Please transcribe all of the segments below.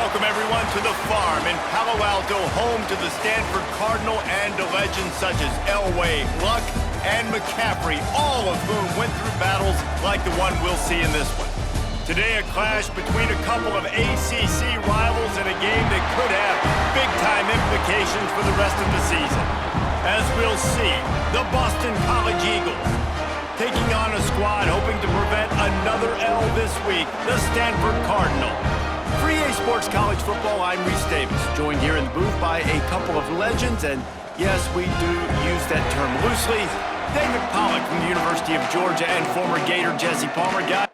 Welcome, everyone, to the farm in Palo Alto, home to the Stanford Cardinal and to legends such as Elway, Luck, and McCaffrey, all of whom went through battles like the one we'll see in this one. Today, a clash between a couple of ACC rivals in a game that could have big-time implications for the rest of the season. As we'll see, the Boston College Eagles taking on a squad hoping to prevent another L this week, the Stanford Cardinal. For EA Sports College Football, I'm Reese Davis, joined here in the booth by a couple of legends, and yes, we do use that term loosely. David Pollack from the University of Georgia and former Gator Jesse Palmer. Guys,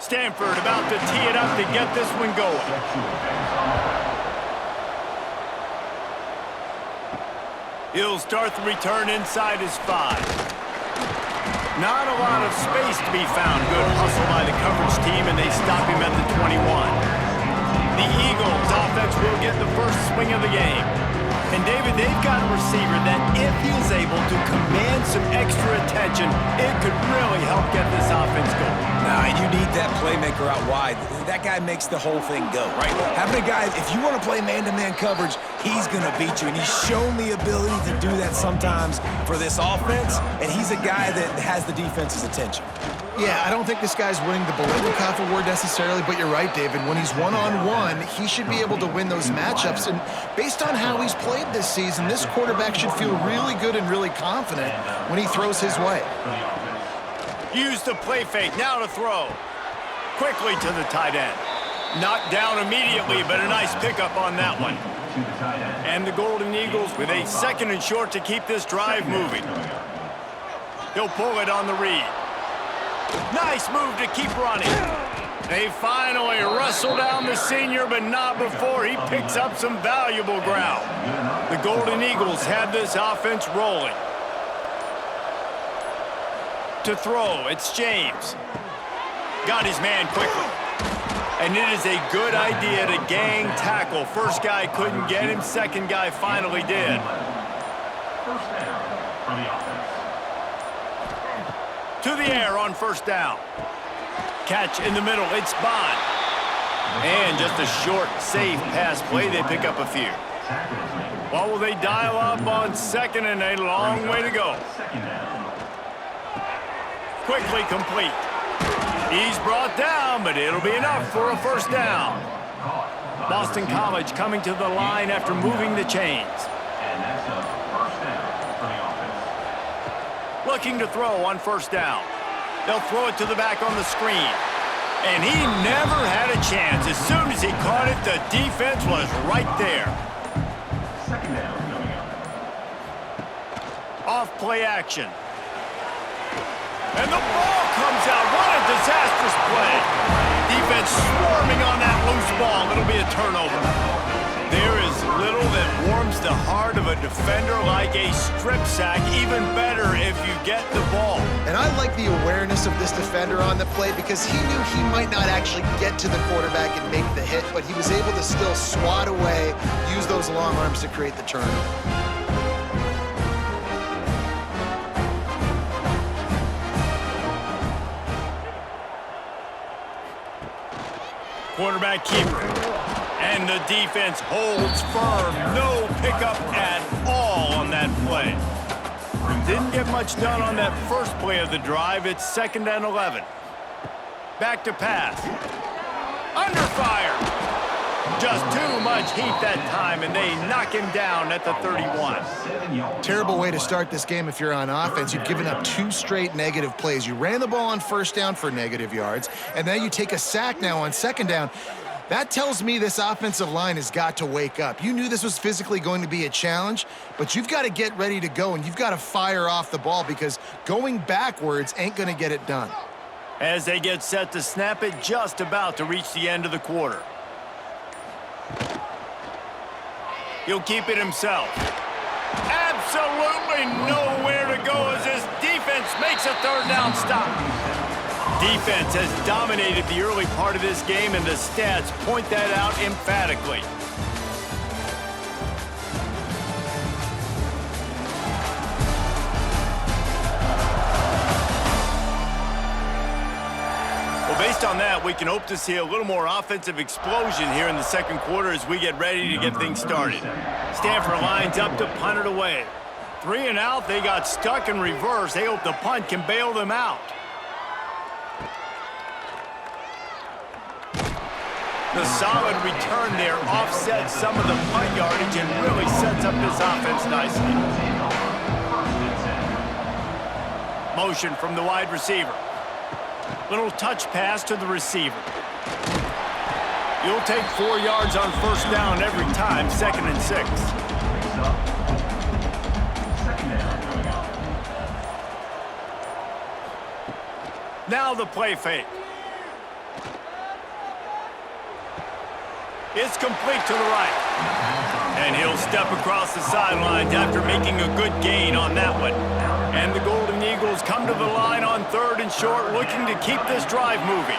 Stanford about to tee it up to get this one going. He'll start the return inside his 5. Not a lot of space to be found. Good hustle by the coverage team, and they stop him at the 21. The Eagles offense will get the first swing of the game. And David, they've got a receiver that if he is able to command some extra attention, it could really help get this offense going. Nah, you need that playmaker out wide. That guy makes the whole thing go, right? Having a guy, if you want to play man-to-man coverage, he's going to beat you. And he's shown the ability to do that sometimes for this offense, and he's a guy that has the defense's attention. Yeah, I don't think this guy's winning the Biletnikoff award necessarily, but you're right, David. When he's one-on-one, he should be able to win those matchups. And based on how he's played this season, this quarterback should feel really good and really confident when he throws his way. Use the play fake, now to throw. Quickly to the tight end. Knocked down immediately, but a nice pickup on that one. And the Golden Eagles with a 2nd and short to keep this drive moving. He'll pull it on the read. Nice move to keep running. They finally wrestle down the senior, but not before he picks up some valuable ground. The Golden Eagles have this offense rolling. To throw, it's James. Got his man quickly. And it is a good idea to gang tackle. First guy couldn't get him, second guy finally did. First down for the offense. To the air on first down. Catch in the middle, it's Bond. And just a short, safe pass play, they pick up a few. What will they dial up on 2nd and a long way to go? Quickly complete. He's brought down, but it'll be enough for a first down. Boston College coming to the line after moving the chains. Looking to throw on first down. They'll throw it to the back on the screen. And he never had a chance. As soon as he caught it, the defense was right there. Second down coming up. Off play action. And the ball comes out. What a disastrous play. Defense swarming on that loose ball. It'll be a turnover. There is little that warms the heart of a defender like a strip sack. Even better if you get the ball. And I like the awareness of this defender on the play because he knew he might not actually get to the quarterback and make the hit, but he was able to still swat away, use those long arms to create the turnover. Quarterback keeper. And the defense holds firm. No pickup at all on that play. Didn't get much done on that first play of the drive. It's 2nd and 11. Back to pass. Under fire. Just too much heat that time, and they knock him down at the 31. Terrible way to start this game if you're on offense. You've given up 2 straight negative plays. You ran the ball on first down for negative yards, and then you take a sack now on 2nd down. That tells me this offensive line has got to wake up. You knew this was physically going to be a challenge, but you've got to get ready to go, and you've got to fire off the ball because going backwards ain't going to get it done. As they get set to snap it, just about to reach the end of the quarter. He'll keep it himself. Absolutely nowhere to go as this defense makes a 3rd down stop. Defense has dominated the early part of this game, and the stats point that out emphatically. based on that, we can hope to see a little more offensive explosion here in the second quarter as we get ready to get things started. Stanford lines up to punt it away. 3 and out, they got stuck in reverse. They hope the punt can bail them out. The solid return there offsets some of the punt yardage and really sets up this offense nicely. Motion from the wide receiver. Little touch pass to the receiver. You'll take 4 yards on first down every time, 2nd and 6. Now the play fake. It's complete to the right. And he'll step across the sidelines after making a good gain on that one. And the Golden Eagles come to the line on 3rd and short, looking to keep this drive moving.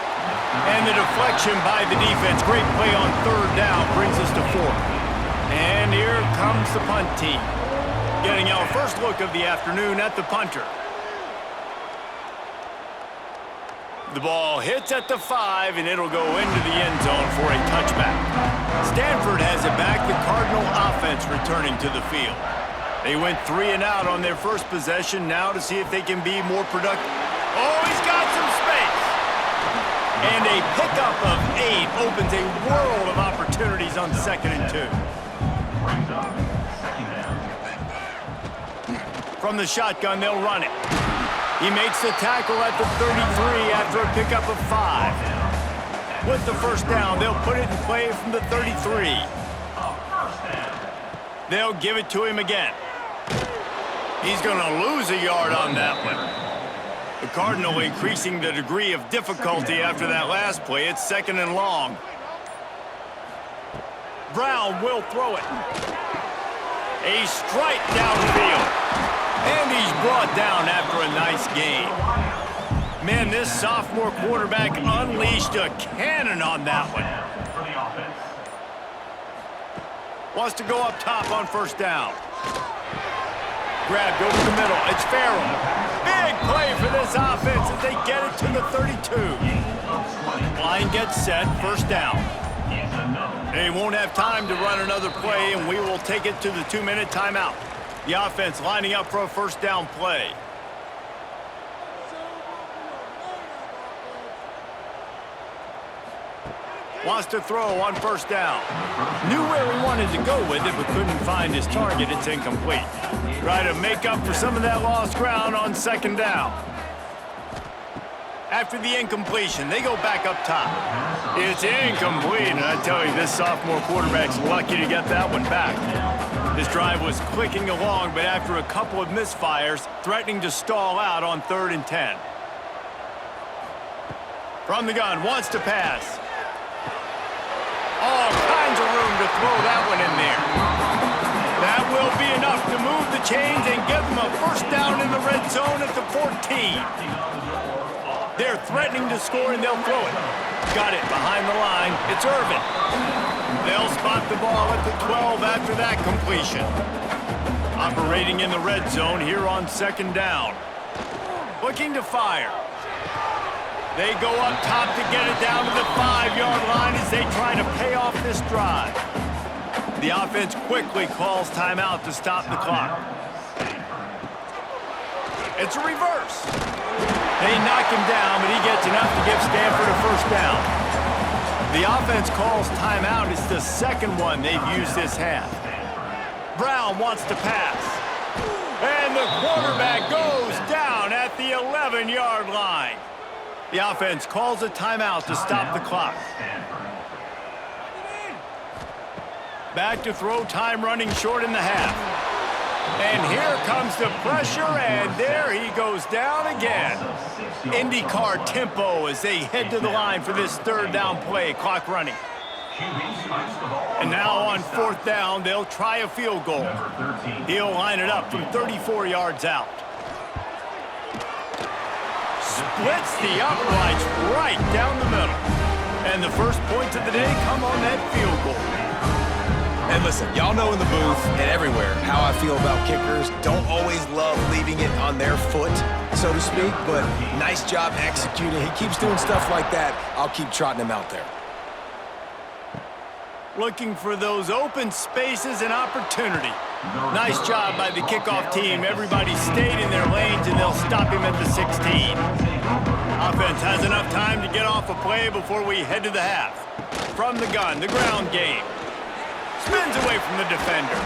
And the deflection by the defense. Great play on 3rd down brings us to 4th. And here comes the punt team. Getting our first look of the afternoon at the punter. The ball hits at the 5, and it'll go into the end zone for a touchback. Stanford has it back, the Cardinal offense returning to the field. They went 3 and out on their first possession, now to see if they can be more productive. Oh, he's got some space! And a pickup of 8 opens a world of opportunities on 2nd and 2. From the shotgun, they'll run it. He makes the tackle at the 33 after a pickup of 5. With the first down, they'll put it in play from the 33. They'll give it to him again. He's going to lose a yard on that one. The Cardinal increasing the degree of difficulty after that last play. It's 2nd and long. Brown will throw it. A strike downfield. And he's brought down after a nice gain. Man, this sophomore quarterback unleashed a cannon on that one. Wants to go up top on first down. Grabbed over the middle. It's Farrell. Big play for this offense as they get it to the 32. Line gets set. First down. They won't have time to run another play, and we will take it to the 2-minute timeout. The offense lining up for a first down play. Wants to throw on first down. Knew where he wanted to go with it, but couldn't find his target. It's incomplete. Try to make up for some of that lost ground on 2nd down. After the incompletion, they go back up top. It's incomplete, and I tell you, this sophomore quarterback's lucky to get that one back. This drive was clicking along, but after a couple of misfires, threatening to stall out on 3rd and 10. From the gun, wants to pass. All kinds of room to throw that one in there. That will be enough to move the chains and give them a first down in the red zone at the 14. They're threatening to score, and they'll throw it. Got it behind the line. It's Irvin. They'll spot the ball at the 12 after that completion. Operating in the red zone here on 2nd down. Looking to fire. They go up top to get it down to the 5-yard line as they try to pay off this drive. The offense quickly calls timeout to stop the clock. It's a reverse. They knock him down, but he gets enough to give Stanford a first down. The offense calls timeout. It's the 2nd one they've used this half. Brown wants to pass. And the quarterback goes down at the 11-yard line. The offense calls a timeout to stop the clock. Back to throw, time running short in the half. And here comes the pressure, and there he goes down again. IndyCar tempo as they head to the line for this 3rd down play, clock running. And now on 4th down, they'll try a field goal. He'll line it up from 34 yards out. Splits the uprights right down the middle. And the first points of the day come on that field goal. And listen, y'all know in the booth and everywhere how I feel about kickers. Don't always love leaving it on their foot. so to speak, but nice job executing. He keeps doing stuff like that. I'll keep trotting him out there. Looking for those open spaces and opportunity. Nice job by the kickoff team. Everybody stayed in their lanes, and they'll stop him at the 16. Offense has enough time to get off a play before we head to the half. From the gun, the ground game. Spins away from the defender.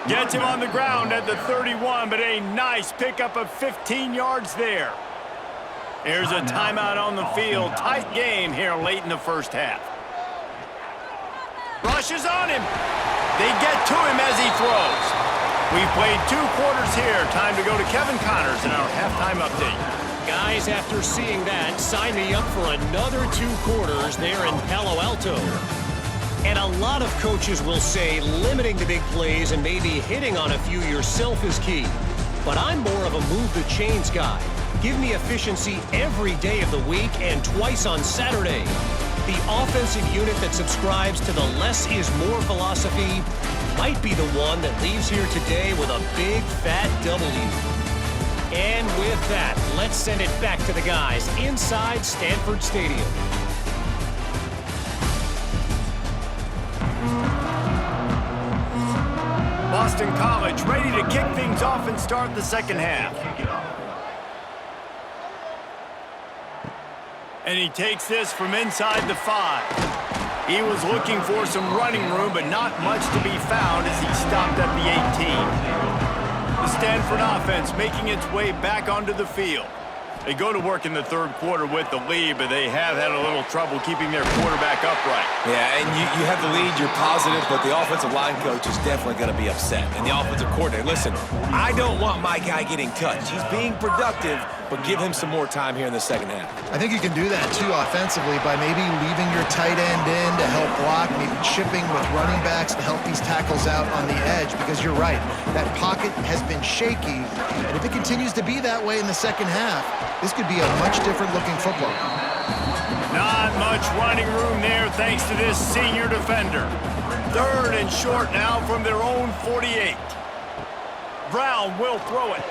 Gets him on the ground at the 31, but a nice pickup of 15 yards there. Here's a timeout on the field. Tight game here late in the first half. Rushes on him. They get to him as he throws. We've played 2 quarters here. Time to go to Kevin Connors in our halftime update. Guys, after seeing that, sign me up for another 2 quarters there in Palo Alto. And a lot of coaches will say limiting the big plays and maybe hitting on a few yourself is key. But I'm more of a move the chains guy. Give me efficiency every day of the week and twice on Saturday. The offensive unit that subscribes to the less is more philosophy might be the one that leaves here today with a big fat W. And with that, let's send it back to the guys inside Stanford Stadium. Boston College ready to kick things off and start the second half. And he takes this from inside the 5. He was looking for some running room, but not much to be found as he stopped at the 18. The Stanford offense making its way back onto the field. They go to work in the third quarter with the lead, but they have had a little trouble keeping their quarterback upright. Yeah, and you have the lead, you're positive, but the offensive line coach is definitely going to be upset. And the offensive coordinator, listen, I don't want my guy getting touched. He's being productive, but give him some more time here in the second half. I think you can do that, too, offensively, by maybe leaving your tight end in to help block, maybe chipping with running backs to help these tackles out on the edge, because you're right, that pocket has been shaky, and if it continues to be that way in the second half, this could be a much different-looking football. Not much running room there thanks to this senior defender. Third and short now from their own 48. Brown will throw it.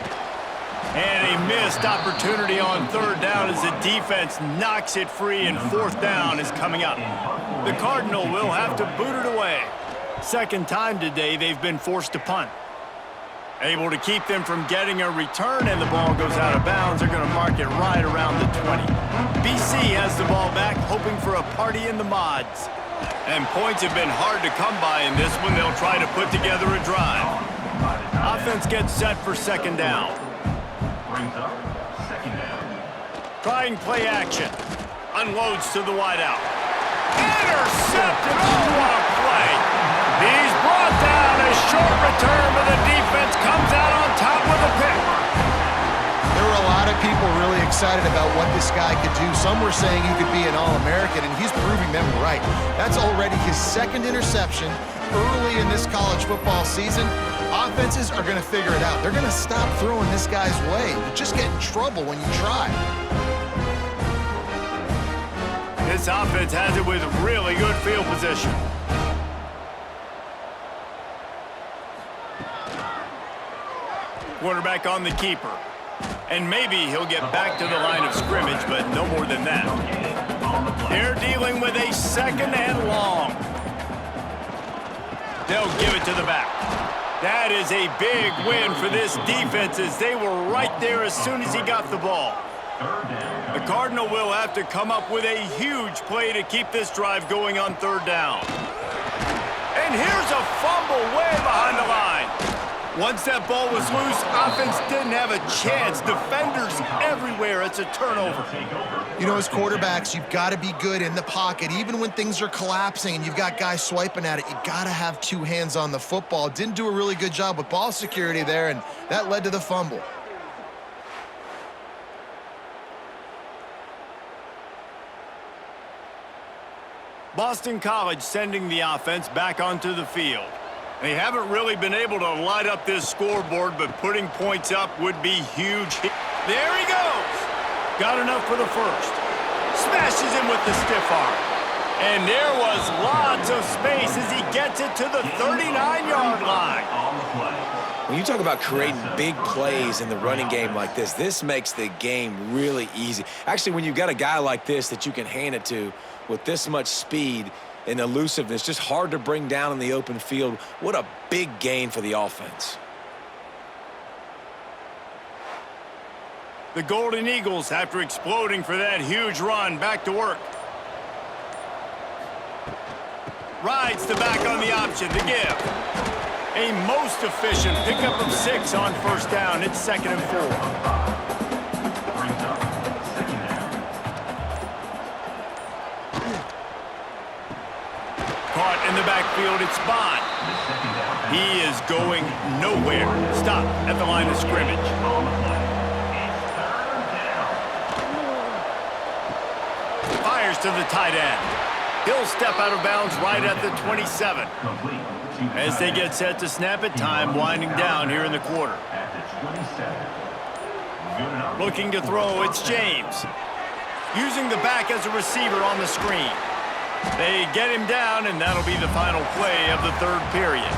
And a missed opportunity on third down as the defense knocks it free, and fourth down is coming up. The Cardinal will have to boot it away. Second time today they've been forced to punt. Able to keep them from getting a return, and the ball goes out of bounds. They're going to mark it right around the 20. BC has the ball back, hoping for a party in the mods. And points have been hard to come by in this one. They'll try to put together a drive. Offense gets set for second down. Brings up second down. Trying play action. Unloads to the wideout. Intercepted! Oh, what a play! He's brought down. A short return, but the defense comes out on top with a pick. There were a lot of people really excited about what this guy could do. Some were saying he could be an All-American, and he's proving them right. That's already his second interception early in this college football season. Offenses are going to figure it out. They're going to stop throwing this guy's way. You just get in trouble when you try. This offense has it with really good field position. Quarterback on the keeper. And maybe he'll get back to the line of scrimmage, but no more than that. They're dealing with a second and long. They'll give it to the back. That is a big win for this defense, as they were right there as soon as he got the ball. The Cardinal will have to come up with a huge play to keep this drive going on third down. And here's a fumble way behind the line. Once that ball was loose, offense didn't have a chance. Defenders everywhere. It's a turnover. You know, as quarterbacks, you've got to be good in the pocket. Even when things are collapsing and you've got guys swiping at it, you got to have 2 hands on the football. Didn't do a really good job with ball security there, and that led to the fumble. Boston College sending the offense back onto the field. They haven't really been able to light up this scoreboard, but putting points up would be huge. There he goes. Got enough for the first. Smashes him with the stiff arm. And there was lots of space as he gets it to the 39-yard line. When you talk about creating big plays in the running game like this makes the game really easy. Actually, when you've got a guy like this that you can hand it to with this much speed and elusiveness, just hard to bring down in the open field, what a big gain for the offense. The Golden Eagles, after exploding for that huge run, back to work. Rides the back on the option to give. A most efficient pickup of 6 on first down. It's 2nd and 4. Caught in the backfield, it's Bond. He is going nowhere. Stop at the line of scrimmage. Fires to the tight end. He'll step out of bounds right at the 27. As they get set to snap it, time winding down here in the quarter. Looking to throw, it's James. Using the back as a receiver on the screen. They get him down, and that'll be the final play of the third period.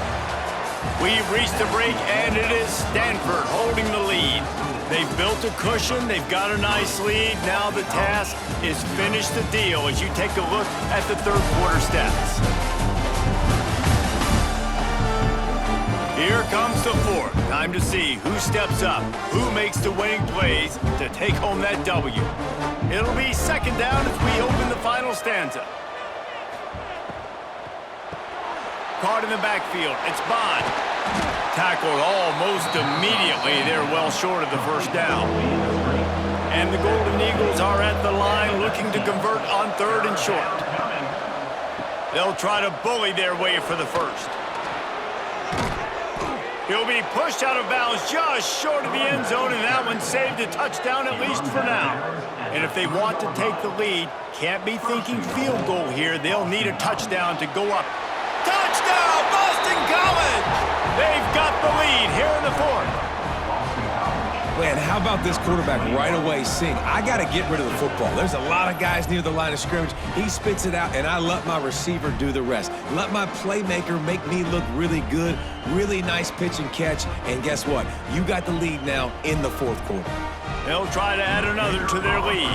We've reached the break, and it is Stanford holding the lead. They've built a cushion. They've got a nice lead. Now the task is finish the deal as you take a look at the third quarter stats. Here comes the fourth. Time to see who steps up, who makes the winning plays to take home that W. It'll be 2nd down as we open the final stanza. Caught in the backfield. It's Bond. Tackled almost immediately. They're well short of the first down. And the Golden Eagles are at the line looking to convert on 3rd and short. They'll try to bully their way for the first. He'll be pushed out of bounds just short of the end zone, and that one saved a touchdown at least for now. And if they want to take the lead, can't be thinking field goal here. They'll need a touchdown to go up. Touchdown, Boston College! They've got the lead here in the fourth. Man, how about this quarterback right away saying, I got to get rid of the football. There's a lot of guys near the line of scrimmage. He spits it out, and I let my receiver do the rest. Let my playmaker make me look really good. Really nice pitch and catch. And guess what? You got the lead now in the fourth quarter. They'll try to add another to their lead.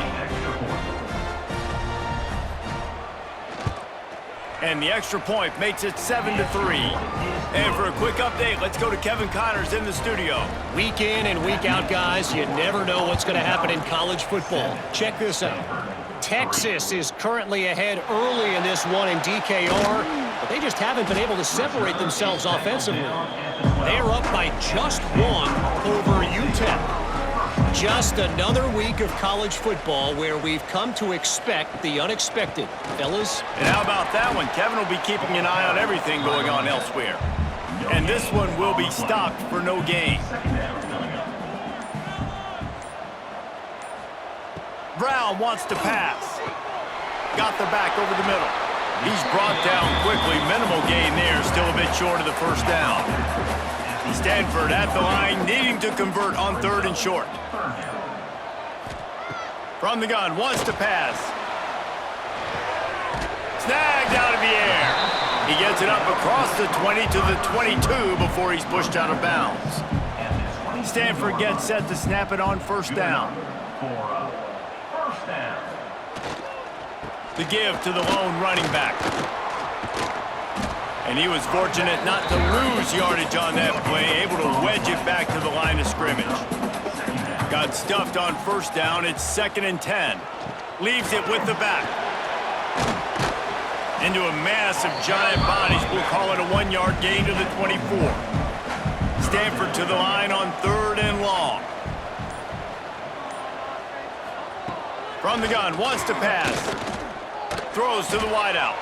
And the extra point makes it 7-3. And for a quick update, let's go to Kevin Connors in the studio. Week in and week out, guys, you never know what's going to happen in college football. Check this out. Texas is currently ahead early in this one in DKR, but they just haven't been able to separate themselves offensively. They're up by just 1 over UTEP. Just another week of college football where we've come to expect the unexpected. Fellas? And how about that one? Kevin will be keeping an eye on everything going on elsewhere. And this one will be stopped for no gain. Brown wants to pass. Got the back over the middle. He's brought down quickly. Minimal gain there. Still a bit short of the first down. Stanford at the line, needing to convert on 3rd and short. From the gun, wants to pass. Snagged out of the air. He gets it up across the 20 to the 22 before he's pushed out of bounds. Stanford gets set to snap it on first down. The give to the lone running back. And he was fortunate not to lose yardage on that play, able to wedge it back to the line of scrimmage. Got stuffed on first down. It's 2nd and 10. Leaves it with the back. Into a mass of giant bodies. We'll call it a 1-yard gain to the 24. Stanford to the line on 3rd and long. From the gun, wants to pass. Throws to the wideout.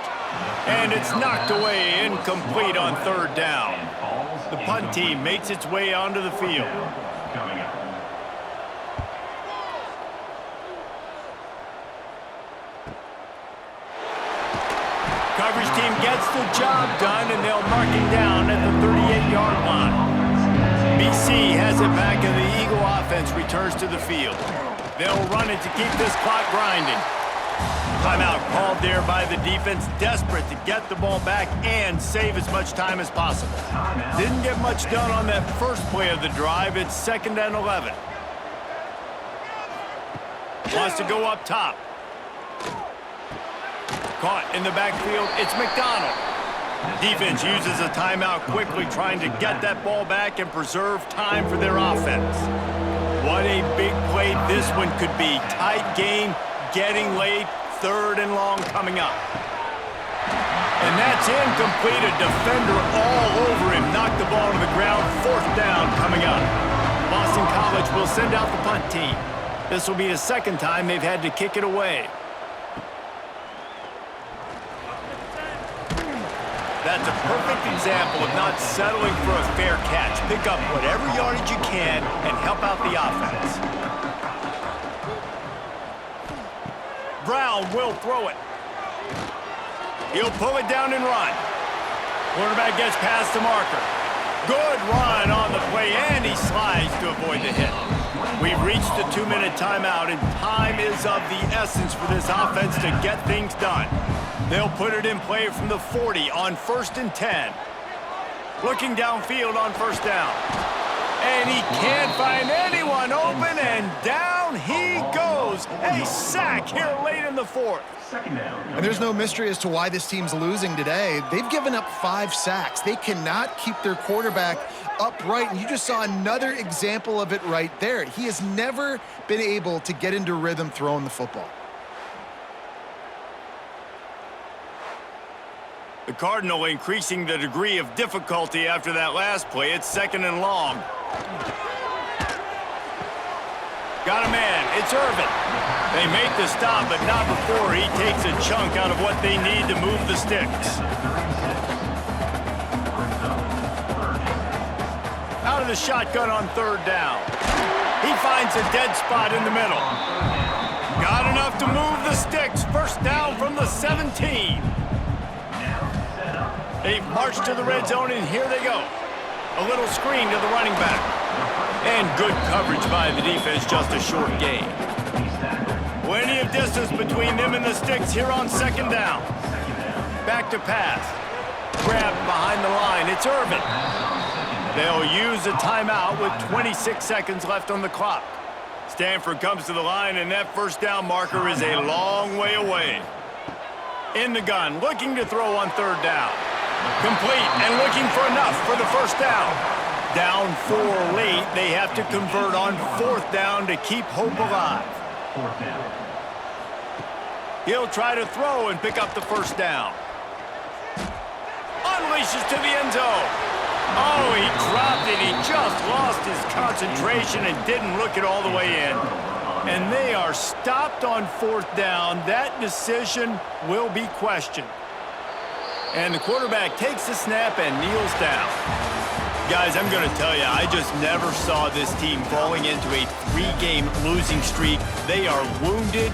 And it's knocked away, incomplete on 3rd down. The punt team makes its way onto the field. Coverage team gets the job done, and they'll mark him down at the 38-yard line. BC has it back, and the Eagle offense returns to the field. They'll run it to keep this clock grinding. Timeout called there by the defense, desperate to get the ball back and save as much time as possible. Didn't get much done on that first play of the drive. It's 2nd and 11. Wants to go up top. Caught in the backfield. It's McDonald. Defense uses a timeout quickly, trying to get that ball back and preserve time for their offense. What a big play this one could be. Tight game, getting late, 3rd and long coming up. And that's incomplete. A defender all over him. Knocked the ball to the ground. 4th down coming up. Boston College will send out the punt team. This will be the 2nd time they've had to kick it away. That's a perfect example of not settling for a fair catch. Pick up whatever yardage you can and help out the offense. Brown will throw it. He'll pull it down and run. Quarterback gets past the marker. Good run on the play, and he slides to avoid the hit. We've reached the 2-minute timeout, and time is of the essence for this offense to get things done. They'll put it in play from the 40 on 1st and 10. Looking downfield on 1st down. And he can't find anyone open, and down he goes. A sack here late in the 4th. And there's no mystery as to why this team's losing today. They've given up 5 sacks. They cannot keep their quarterback upright, and you just saw another example of it right there. He has never been able to get into rhythm throwing the football. The Cardinal increasing the degree of difficulty after that last play. It's 2nd and long. Got a man. It's Irvin. They make the stop, but not before he takes a chunk out of what they need to move the sticks. Out of the shotgun on 3rd down. He finds a dead spot in the middle. Got enough to move the sticks. 1st down from the 17. They've marched to the red zone, and here they go. A little screen to the running back. And good coverage by the defense, just a short gain. Plenty of distance between them and the sticks here on 2nd down. Back to pass. Grabbed behind the line. It's Irvin. They'll use a timeout with 26 seconds left on the clock. Stanford comes to the line, and that 1st down marker is a long way away. In the gun, looking to throw on 3rd down. Complete and looking for enough for the 1st down. Down 4 late, they have to convert on 4th down to keep hope alive. He'll try to throw and pick up the 1st down. Unleashes to the end zone. Oh, he dropped it. He just lost his concentration and didn't look it all the way in. And they are stopped on 4th down. That decision will be questioned. And the quarterback takes the snap and kneels down. Guys, I'm going to tell you, I just never saw this team falling into a 3-game losing streak. They are wounded,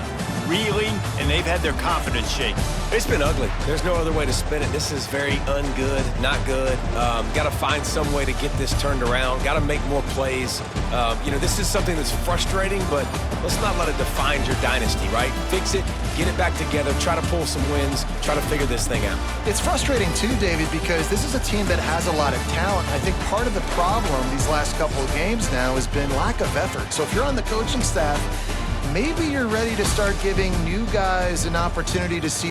reeling, and they've had their confidence shaken. It's been ugly. There's no other way to spin it. This is very ungood, not good. Got to find some way to get this turned around. Got to make more plays. This is something that's frustrating, but let's not let it define your dynasty, right? Fix it, get it back together, try to pull some wins, try to figure this thing out. It's frustrating too, David, because this is a team that has a lot of talent. I think part of the problem these last couple of games now has been lack of effort. So if you're on the coaching staff, maybe you're ready to start giving new guys an opportunity to see